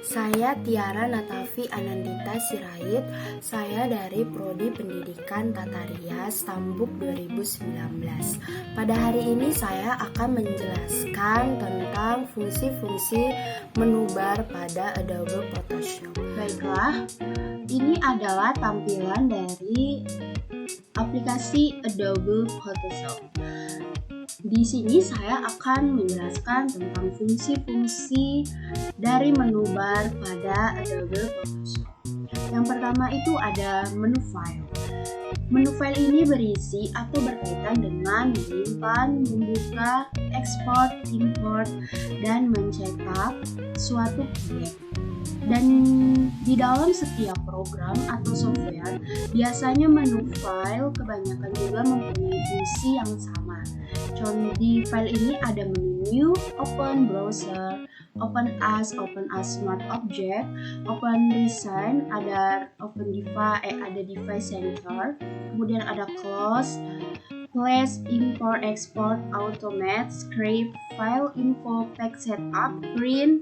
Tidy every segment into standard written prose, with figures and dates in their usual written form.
Saya Tiara Natafi Anandita Sirait. Saya dari Prodi Pendidikan Tata Rias Tambuk 2019. Pada hari ini saya akan menjelaskan tentang fungsi-fungsi menu bar pada Adobe Photoshop. Baiklah, ini adalah tampilan dari aplikasi Adobe Photoshop. Di sini saya akan menjelaskan tentang fungsi-fungsi dari menu bar pada Adobe Photoshop. Yang pertama itu ada menu file. Menu file ini berisi atau berkaitan dengan menyimpan, membuka, ekspor, import, dan mencetak suatu proyek. Dan di dalam setiap program atau software, biasanya menu file kebanyakan juga mempunyai fungsi yang sama. Contoh di file ini ada menu New, Open Browser, Open as Smart Object, Open Design, ada ada Device Center, kemudian ada Close, Place, Import, Export, Automate, Script, File Info, Pack Setup, Print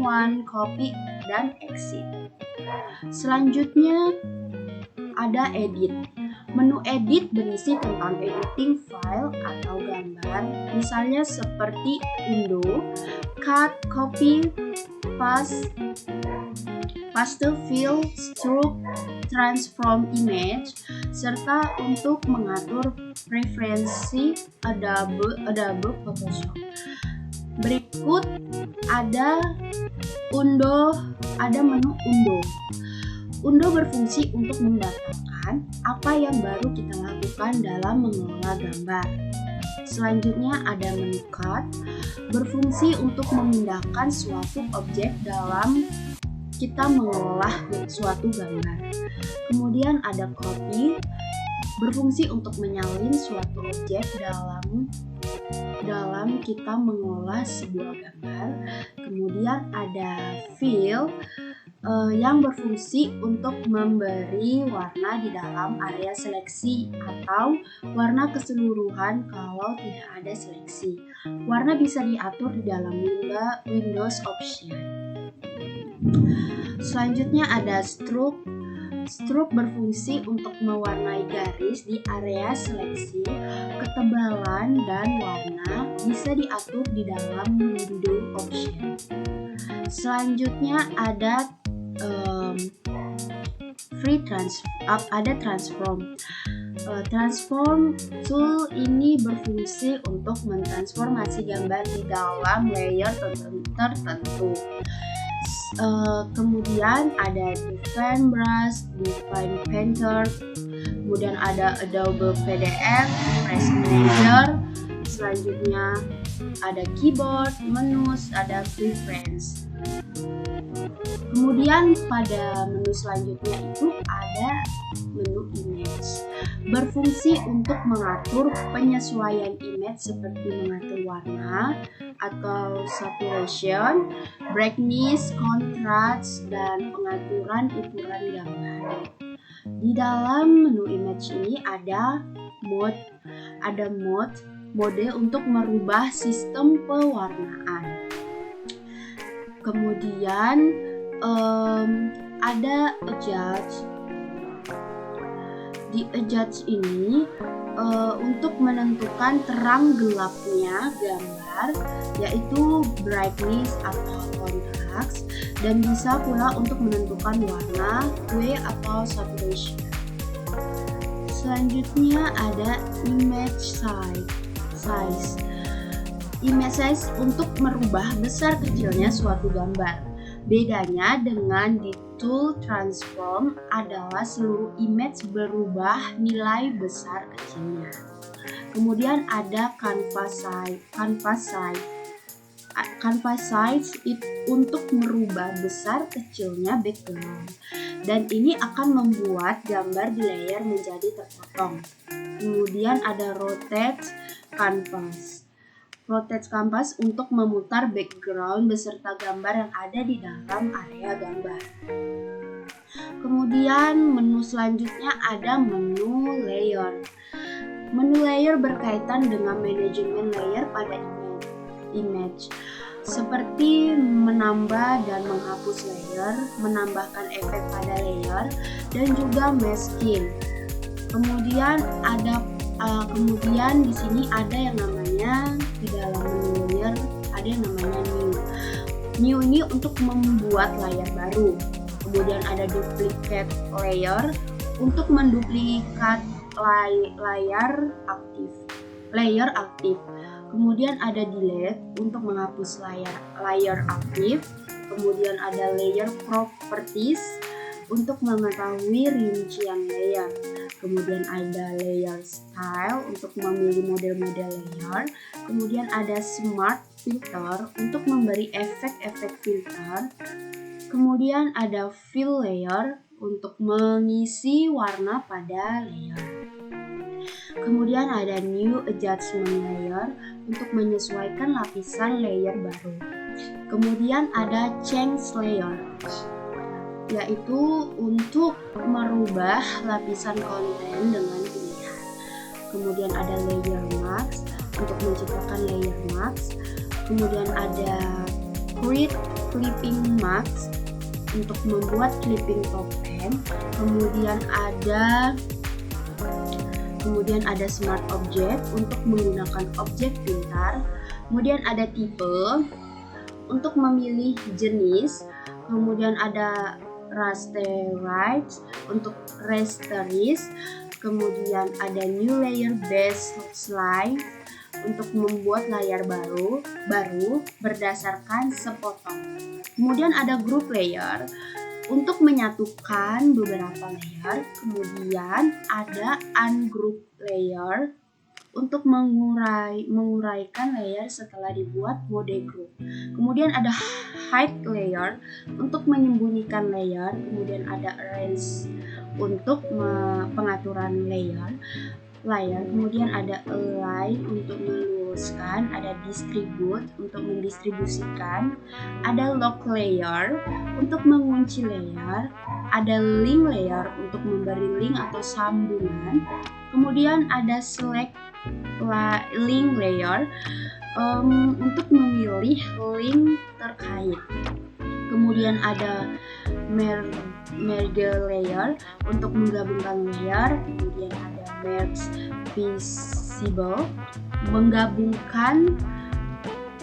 One, Copy, dan Exit. Selanjutnya ada Edit. Menu Edit berisi tentang editing file atau gambar, misalnya seperti undo, cut, copy, paste, fill, stroke, transform image, serta untuk mengatur preferensi Adobe Photoshop. Berikut ada menu undo. Undo berfungsi untuk mendaftarkan apa yang baru kita lakukan dalam mengelola gambar. Selanjutnya ada menu cut, berfungsi untuk memindahkan suatu objek dalam kita mengolah suatu gambar. Kemudian ada copy, berfungsi untuk menyalin suatu objek dalam kita mengolah sebuah gambar. Kemudian ada fill, yang berfungsi untuk memberi warna di dalam area seleksi atau warna keseluruhan kalau tidak ada seleksi. Warna bisa diatur di dalam Windows Option. Selanjutnya ada stroke. Stroke berfungsi untuk mewarnai garis di area seleksi, ketebalan, dan warna bisa diatur di dalam Windows Option. Selanjutnya ada transform. Transform tool ini berfungsi untuk mentransformasi gambar di dalam layer tertentu. Kemudian ada Define Brush, Define Painter, kemudian ada Adobe PDF, Impress Manager, selanjutnya ada keyboard, menus, ada preference. Kemudian pada menu selanjutnya itu ada menu image. Berfungsi untuk mengatur penyesuaian image seperti mengatur warna atau saturation, brightness, contrast, dan pengaturan ukuran gambar. Di dalam menu image ini ada mode untuk merubah sistem pewarnaan. Kemudian ada adjust. Di adjust ini untuk menentukan terang gelapnya gambar, yaitu brightness atau contrast, dan bisa pula untuk menentukan warna, hue atau saturation. Selanjutnya ada image size. Image size untuk merubah besar kecilnya suatu gambar. Bedanya dengan di tool transform adalah seluruh image berubah nilai besar kecilnya. Kemudian ada canvas size untuk merubah besar kecilnya background, dan ini akan membuat gambar di layer menjadi terpotong. Kemudian ada rotate canvas untuk memutar background beserta gambar yang ada di dalam area gambar. Kemudian menu selanjutnya ada menu layer. Menu layer berkaitan dengan manajemen layer pada image. seperti menambah dan menghapus layer, menambahkan efek pada layer, dan juga masking. Kemudian di sini ada yang namanya di dalam menu layer ada yang namanya new. New ini untuk membuat layer baru. Kemudian ada duplicate layer untuk menduplikat layer aktif. Kemudian ada delete untuk menghapus layer aktif. Kemudian ada layer properties untuk mengetahui rincian layer. Kemudian ada layer style untuk memilih model-model layer. Kemudian ada smart filter untuk memberi efek-efek filter. Kemudian ada fill layer untuk mengisi warna pada layer. Kemudian ada new adjustment layer untuk menyesuaikan lapisan layer baru. Kemudian ada change layer, yaitu untuk merubah lapisan konten dengan pilihan. Kemudian ada layer mask untuk menciptakan layer mask. Kemudian ada create clipping mask untuk membuat clipping token. Kemudian ada smart object untuk menggunakan objek pintar. Kemudian ada tipe untuk memilih jenis. Kemudian ada rasterize untuk rasterize. Kemudian ada new layer baseline untuk membuat layar baru berdasarkan sepotong. Kemudian ada group layer untuk menyatukan beberapa layer. Kemudian ada ungroup layer untuk menguraikan layer setelah dibuat mode group. Kemudian ada hide layer untuk menyembunyikan layer. Kemudian ada arrange untuk pengaturan layer. Kemudian ada align untuk meluruskan, ada distribute untuk mendistribusikan, ada lock layer untuk mengunci layer, ada link layer untuk memberi link atau sambungan. Kemudian ada select link layer untuk memilih link terkait. Kemudian ada merge layer untuk menggabungkan layer. Kemudian ada merge visible menggabungkan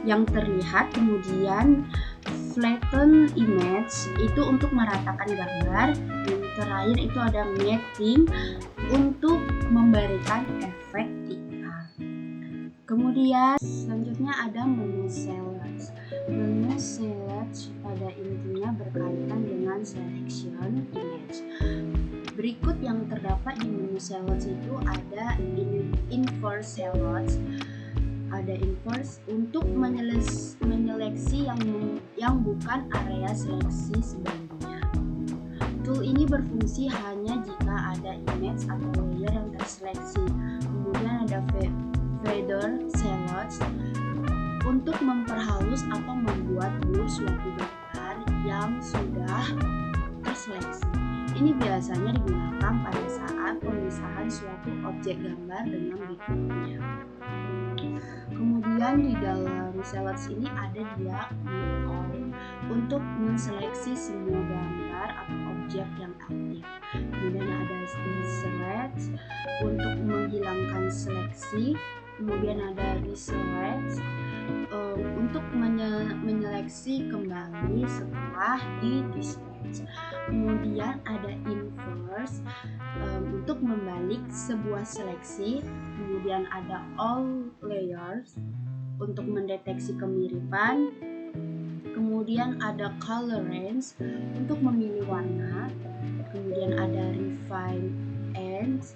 yang terlihat. Kemudian flatten image itu untuk meratakan gambar. Yang terakhir itu ada mapping untuk memberikan efek tikar. Kemudian selanjutnya ada menu select. Menu select pada intinya berkaitan dengan selection image. Berikut yang terdapat di menu select itu ada invert select. Ada invert untuk menyeleksi yang bukan area seleksi sebelumnya. Tool ini berfungsi hanya jika ada image atau layer yang terseleksi. Kemudian ada feather select untuk memperhalus atau membuat blur suatu gambar yang sudah terseleksi. Ini biasanya digunakan pada saat pemisahan suatu objek gambar dengan background-nya. Kemudian di dalam select ini ada dia all untuk menseleksi semua gambar atau objek yang aktif. Kemudian ada deselect untuk menghilangkan seleksi. Kemudian ada reselect untuk menyeleksi kembali setelah di deselect. Kemudian ada inverse untuk membalik sebuah seleksi. Kemudian ada all layers untuk mendeteksi kemiripan. Kemudian ada color range untuk memilih warna. Kemudian ada refine ends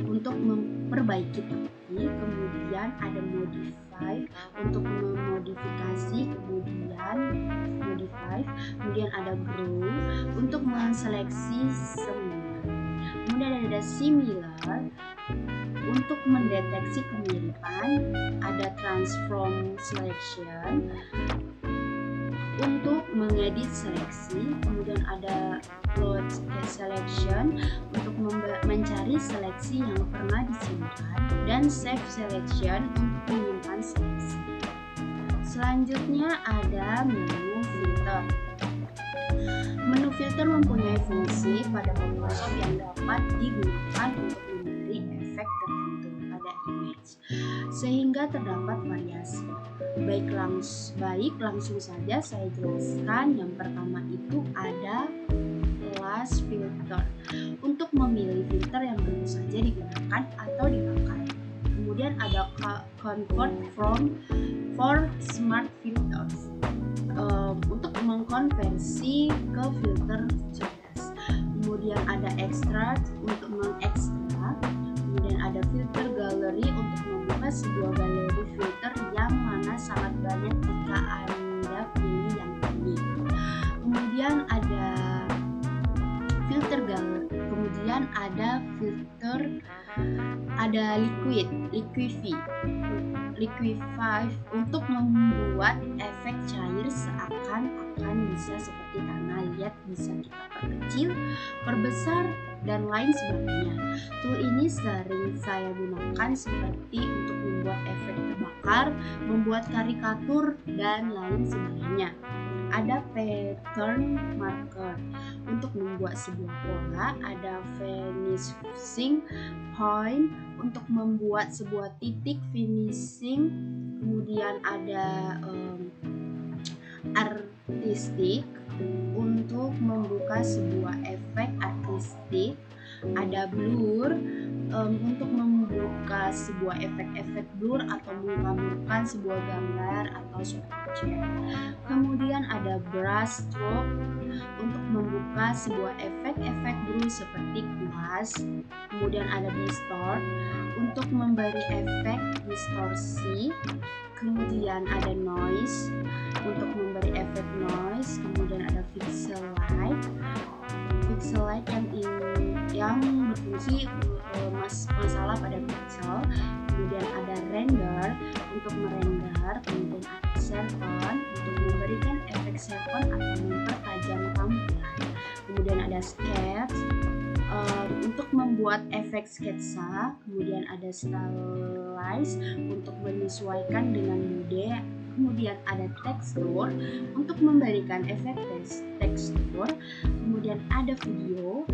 untuk memperbaiki tepi. Kemudian ada modify untuk memodifikasi. Kemudian ada grow untuk menseleksi semua. Kemudian ada similar untuk mendeteksi kemiripan. Ada transform selection untuk mengedit seleksi. Kemudian ada load selection untuk mencari seleksi yang pernah disimpan, dan save selection untuk menyimpan seleksi. Selanjutnya ada menu filter. Menu filter mempunyai fungsi pada Photoshop yang dapat digunakan untuk memberi efek tertentu pada image, sehingga terdapat variasi. Baik langsung saja saya jelaskan. Yang pertama itu ada flash filter, untuk memilih filter yang baru saja digunakan atau dipakai. Kemudian ada convert for smart filters, untuk mengkonversi ke filter cerdas. Kemudian ada extract untuk mengekstrak. Kemudian ada filter gallery untuk membuka sebuah galeri filter yang mana sangat banyak jika Anda pilih yang ini. Kemudian ada filter gallery. Kemudian ada filter, ada liquify untuk membuat efek cair seakan-akan bisa seperti tanah. Lihat, bisa kita perkecil, perbesar, dan lain sebagainya. Tool ini sering saya gunakan seperti untuk membuat efek terbakar, membuat karikatur, dan lain sebagainya. Ada pattern marker untuk membuat sebuah pola. Ada finishing point untuk membuat sebuah titik finishing. Kemudian ada artistic untuk membuka sebuah efek artistik. Ada blur untuk membuka sebuah efek-efek blur atau menggabungkan sebuah gambar atau suatu objek. Kemudian ada brush stroke untuk membuka sebuah efek-efek blur seperti kuas. Kemudian ada distort untuk memberi efek distorsi. Kemudian ada noise untuk memberi efek noise. Kemudian ada pixel light yang berfungsi masalah pada pixel. Kemudian ada render untuk merender. Kemudian ada sharpen untuk memberikan efek sharpen atau mempertajam tampilan. Kemudian ada sketch untuk membuat efek sketsa. Kemudian ada stylize untuk menyesuaikan dengan mode. Kemudian ada texture untuk memberikan efek tekstur. Kemudian ada video,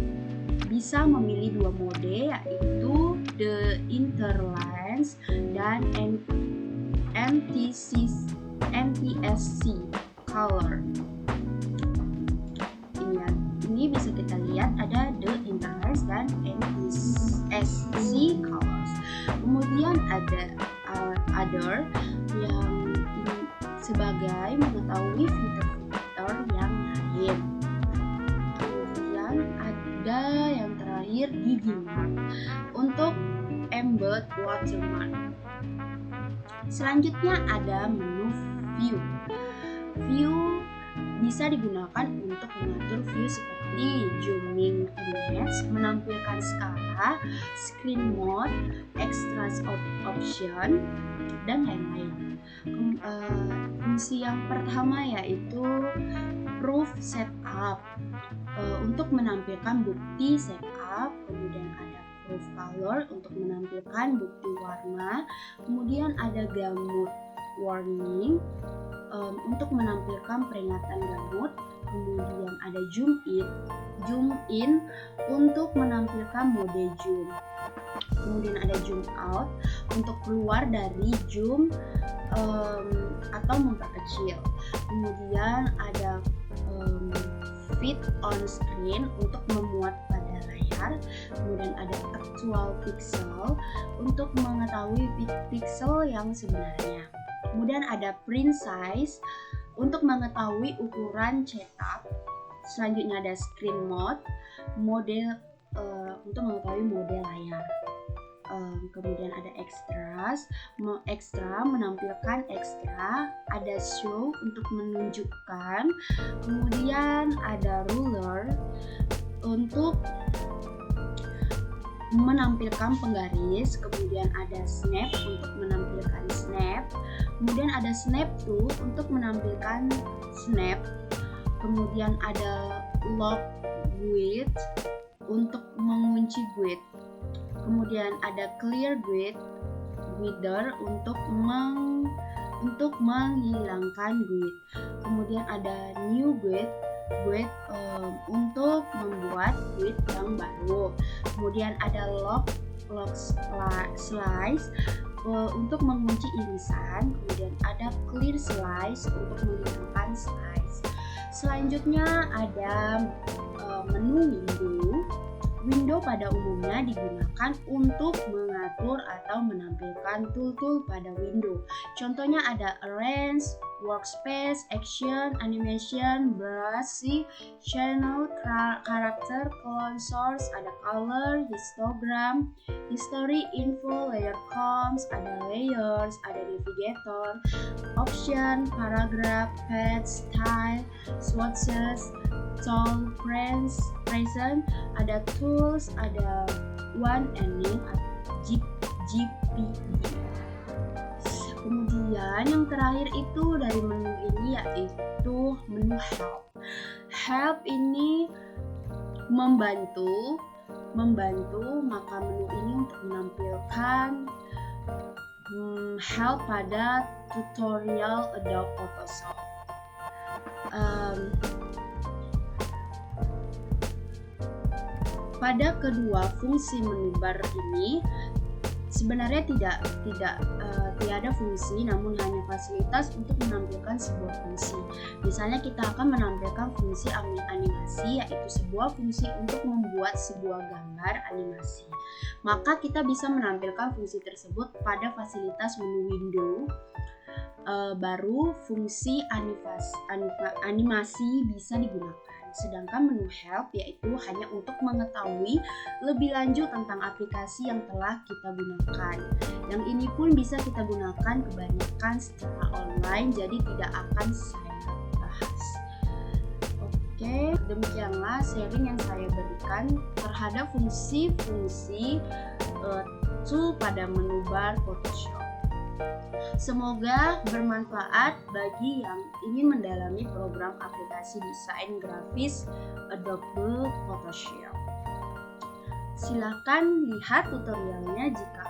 bisa memilih dua mode, yaitu the interlaced dan NTSC color. Ini bisa kita lihat ada the interlaced dan NTSC colors. Kemudian ada other yang sebagai mengetahui fitur-fitur yang lain. Kemudian ada yang terakhir Digimark untuk embed watermark. Selanjutnya ada menu view. View bisa digunakan untuk mengatur view seperti zooming image, menampilkan skala, screen mode, extra option, dan lain-lain. Fungsi yang pertama yaitu proof setup, untuk menampilkan bukti setup. Kemudian ada proof color untuk menampilkan bukti warna. Kemudian ada gamut warning untuk menampilkan peringatan gamut. Kemudian ada zoom in untuk menampilkan mode zoom. Kemudian ada zoom out untuk keluar dari zoom atau memperkecil. Kemudian ada fit on screen untuk memuat pada layar. Kemudian ada actual pixel untuk mengetahui pixel yang sebenarnya. Kemudian ada print size untuk mengetahui ukuran cetak. Selanjutnya ada screen mode untuk mengetahui mode layar. Kemudian ada extra menampilkan extra, ada show untuk menunjukkan. Kemudian ada ruler untuk menampilkan penggaris. Kemudian ada snap untuk menampilkan snap. Kemudian ada snap to untuk menampilkan snap. Kemudian ada lock grid untuk mengunci grid. Kemudian ada clear grid, untuk untuk menghilangkan guide. Kemudian ada new guide untuk membuat guide yang baru. Kemudian ada lock slice untuk mengunci irisan. Kemudian ada clear slice untuk menghilangkan slice. Selanjutnya ada menu window. Window pada umumnya digunakan untuk mengatur atau menampilkan tool-tool pada window. Contohnya ada arrange, workspace, action, animation, brush, channel, character, clone source, ada color, histogram, history, info, layer comps, ada layers, ada navigator, option, paragraph, page, style, swatches, tool, present, ada tools, ada one ending, GPE. Kemudian yang terakhir itu dari menu ini yaitu menu help. Help ini membantu maka menu ini untuk menampilkan help pada tutorial Adobe Photoshop. Pada kedua fungsi menu bar ini sebenarnya tiada fungsi, namun hanya fasilitas untuk menampilkan sebuah fungsi. Misalnya kita akan menampilkan fungsi animasi, yaitu sebuah fungsi untuk membuat sebuah gambar animasi. Maka kita bisa menampilkan fungsi tersebut pada fasilitas menu window. Baru fungsi animasi bisa digunakan. Sedangkan menu help yaitu hanya untuk mengetahui lebih lanjut tentang aplikasi yang telah kita gunakan. Yang ini pun bisa kita gunakan kebanyakan secara online, jadi tidak akan saya bahas. Oke, demikianlah sharing yang saya berikan terhadap fungsi-fungsi tool pada menu bar Photoshop. Semoga bermanfaat bagi yang ingin mendalami program aplikasi desain grafis Adobe Photoshop. Silakan lihat tutorialnya. Jika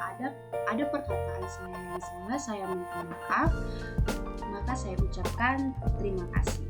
ada perkataan saya yang salah, saya minta maaf. Maka saya ucapkan terima kasih.